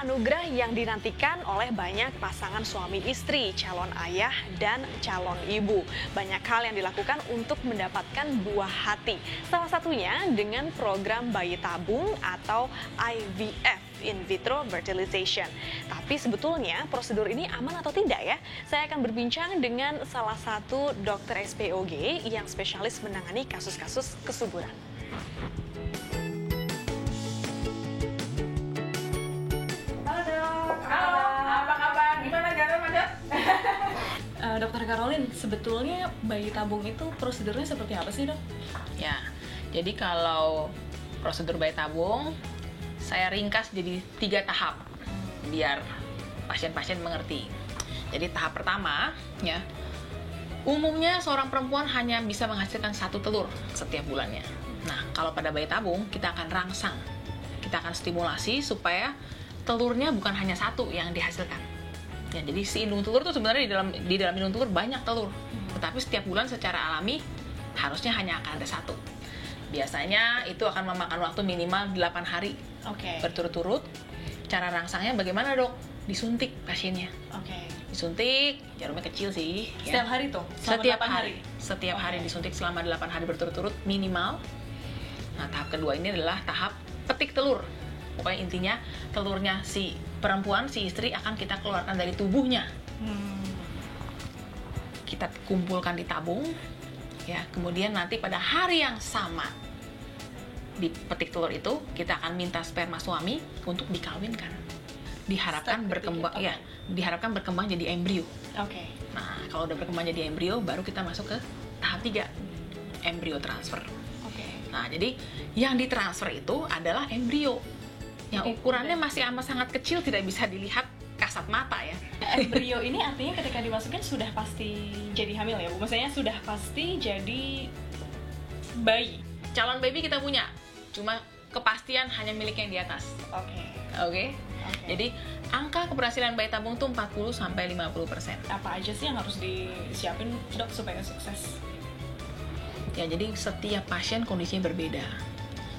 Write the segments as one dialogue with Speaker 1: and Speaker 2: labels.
Speaker 1: anugerah yang dinantikan oleh banyak pasangan suami istri, calon ayah dan calon ibu. Banyak hal yang dilakukan untuk mendapatkan buah hati. Salah satunya dengan program bayi tabung atau IVF, in vitro fertilization. Tapi sebetulnya prosedur ini aman atau tidak ya? Saya akan berbincang dengan salah satu dokter SPOG yang spesialis menangani kasus-kasus kesuburan. Dokter Caroline, sebetulnya bayi tabung itu prosedurnya seperti apa sih, dok?
Speaker 2: Ya, jadi kalau prosedur bayi tabung, saya ringkas jadi 3 tahap biar pasien-pasien mengerti. Jadi tahap pertama, ya, umumnya seorang perempuan hanya bisa menghasilkan 1 telur setiap bulannya. Nah, kalau pada bayi tabung, kita akan rangsang. Kita akan stimulasi supaya telurnya bukan hanya 1 yang dihasilkan. Ya, jadi si indung telur itu sebenarnya di dalam indung telur banyak telur. Tetapi setiap bulan secara alami harusnya hanya akan ada 1. Biasanya itu akan memakan waktu minimal 8 hari berturut-turut. Cara rangsangnya bagaimana, dok? Disuntik pasiennya. Disuntik, jarumnya kecil sih.
Speaker 1: Setiap hari tuh?
Speaker 2: Setiap hari. Setiap hari disuntik selama 8 hari berturut-turut minimal. Nah, tahap kedua ini adalah tahap petik telur. Pokoknya intinya telurnya si perempuan, si istri akan kita keluarkan dari tubuhnya. Kita kumpulkan di tabung, ya. Kemudian nanti pada hari yang sama di petik telur itu kita akan minta sperma suami untuk dikawinkan. Diharapkan berkembang, ya, diharapkan berkembang jadi embrio. Nah, kalau udah berkembang jadi embrio, baru kita masuk ke tahap 3, embrio transfer. Nah, jadi yang ditransfer itu adalah embrio. Yang ukurannya masih amat sangat kecil, tidak bisa dilihat kasat mata ya.
Speaker 1: Embrio ini artinya ketika dimasukin sudah pasti jadi hamil ya, Bu? Maksudnya sudah pasti jadi bayi.
Speaker 2: Calon baby kita punya, cuma kepastian hanya milik yang di atas. Oke. Jadi angka keberhasilan bayi tabung tuh 40-50%.
Speaker 1: Apa aja sih yang harus disiapin, dok, supaya sukses?
Speaker 2: Ya, jadi setiap pasien kondisinya berbeda.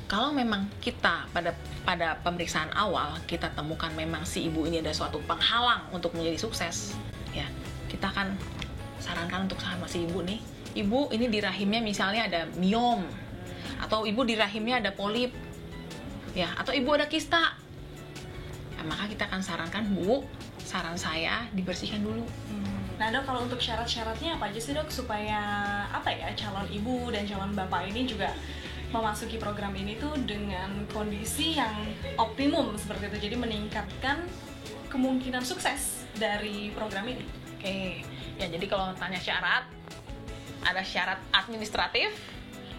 Speaker 2: Kalau memang kita pada pemeriksaan awal kita temukan memang si ibu ini ada suatu penghalang untuk menjadi sukses, ya kita akan sarankan untuk sama si ibu nih, ibu ini di rahimnya misalnya ada miom, atau ibu di rahimnya ada polip, ya, atau ibu ada kista, ya, maka kita akan sarankan, Bu, saran saya dibersihkan dulu.
Speaker 1: Nah, dok, kalau untuk syarat-syaratnya apa aja sih, dok, supaya calon ibu dan calon bapak ini juga memasuki program ini tuh dengan kondisi yang optimum seperti itu, jadi meningkatkan kemungkinan sukses dari program ini?
Speaker 2: Ya, jadi kalau tanya syarat, ada syarat administratif,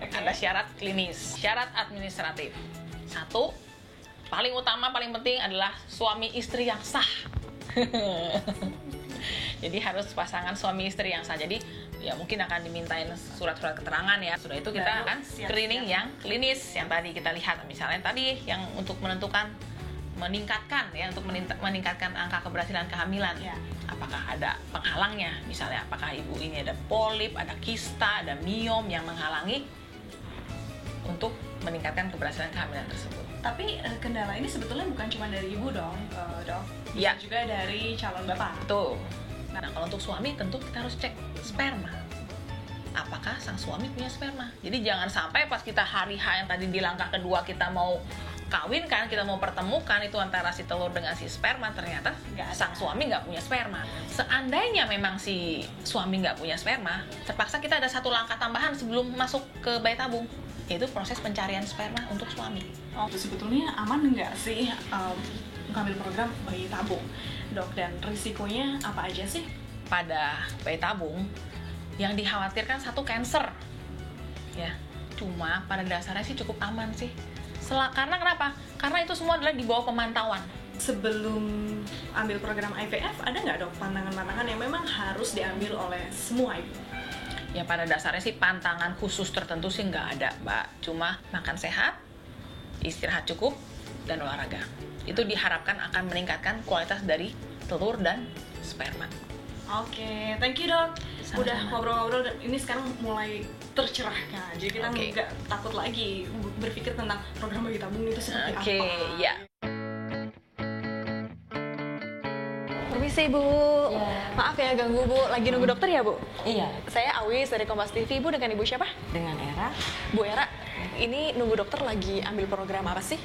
Speaker 2: ada syarat klinis. Syarat administratif, 1, paling utama, paling penting adalah suami istri yang sah. Jadi harus pasangan suami istri yang sah. Jadi ya mungkin akan dimintain surat-surat keterangan ya. Sudah itu kita akan screening yang klinis yang tadi kita lihat. Misalnya tadi yang untuk menentukan meningkatkan angka keberhasilan kehamilan. Apakah ada penghalangnya? Misalnya apakah ibu ini ada polip, ada kista, ada miom yang menghalangi untuk meningkatkan keberhasilan kehamilan tersebut.
Speaker 1: Tapi kendala ini sebetulnya bukan cuma dari ibu dong, dok. Bisa juga dari calon bapak.
Speaker 2: Betul. Nah, kalau untuk suami tentu kita harus cek sperma. Apakah sang suami punya sperma? Jadi jangan sampai pas kita hari H yang tadi di langkah kedua kita mau kawinkan, kita mau pertemukan itu antara si telur dengan si sperma, ternyata sang suami nggak punya sperma. Seandainya memang si suami nggak punya sperma, terpaksa kita ada 1 langkah tambahan sebelum masuk ke bayi tabung, yaitu proses pencarian sperma untuk suami.
Speaker 1: Sebetulnya aman nggak sih mengambil program bayi tabung, dok, dan risikonya apa aja sih?
Speaker 2: Pada bayi tabung yang dikhawatirkan 1 cancer, ya. Cuma pada dasarnya sih cukup aman sih. Karena kenapa? Karena itu semua adalah di bawah pemantauan.
Speaker 1: Sebelum ambil program IVF, ada nggak, dok, pantangan-pantangan yang memang harus diambil oleh semua ibu?
Speaker 2: Ya pada dasarnya sih pantangan khusus tertentu sih nggak ada, Mbak. Cuma makan sehat, istirahat cukup, dan olahraga. Itu diharapkan akan meningkatkan kualitas dari telur dan sperma.
Speaker 1: Thank you, dok.
Speaker 2: Sama-sama.
Speaker 1: Udah ngobrol-ngobrol dan ini sekarang mulai tercerahkan. Jadi kita nggak takut lagi berpikir tentang program bayi tabung itu seperti apa.
Speaker 2: Ya.
Speaker 1: Permisi Bu.
Speaker 3: Iya.
Speaker 1: Maaf ya ganggu Bu. Lagi nunggu dokter ya Bu?
Speaker 3: Iya,
Speaker 1: Saya Awis dari Kompas TV. Bu dengan Ibu siapa?
Speaker 3: dengan Era
Speaker 1: Bu Era. Ini nunggu dokter lagi ambil program apa sih?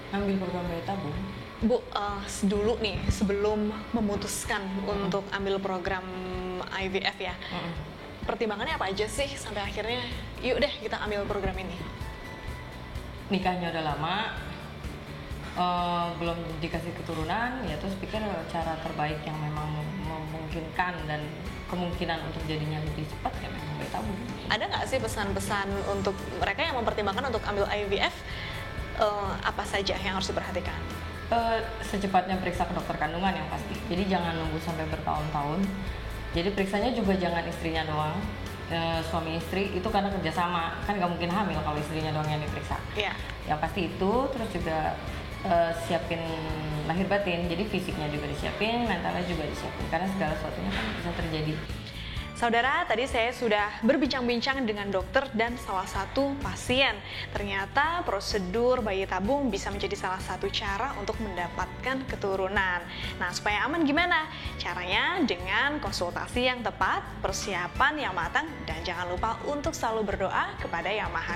Speaker 3: ambil program bayi tabung.
Speaker 1: Bu, dulu nih sebelum memutuskan untuk ambil program IVF ya, pertimbangannya apa aja sih sampai akhirnya yuk deh kita ambil program ini?
Speaker 3: Nikahnya udah lama, belum dikasih keturunan, ya terus pikir cara terbaik yang memang memungkinkan dan kemungkinan untuk jadinya lebih cepat ya memang bayi tabung.
Speaker 1: Ada nggak sih pesan-pesan untuk mereka yang mempertimbangkan untuk ambil IVF, apa saja yang harus diperhatikan?
Speaker 3: Secepatnya periksa ke dokter kandungan yang pasti. Jadi jangan nunggu sampai bertahun-tahun. Jadi periksanya juga jangan istrinya doang. Suami istri itu karena kerjasama, kan nggak mungkin hamil kalau istrinya doang yang diperiksa.
Speaker 1: Iya.
Speaker 3: Yang pasti itu, terus juga siapin lahir batin. Jadi fisiknya juga disiapin, mentalnya juga disiapin. Karena segala sesuatunya kan bisa terjadi.
Speaker 1: Saudara, tadi saya sudah berbincang-bincang dengan dokter dan salah satu pasien. Ternyata prosedur bayi tabung bisa menjadi salah satu cara untuk mendapatkan keturunan. Nah, supaya aman gimana? Caranya dengan konsultasi yang tepat, persiapan yang matang, dan jangan lupa untuk selalu berdoa kepada Yang Maha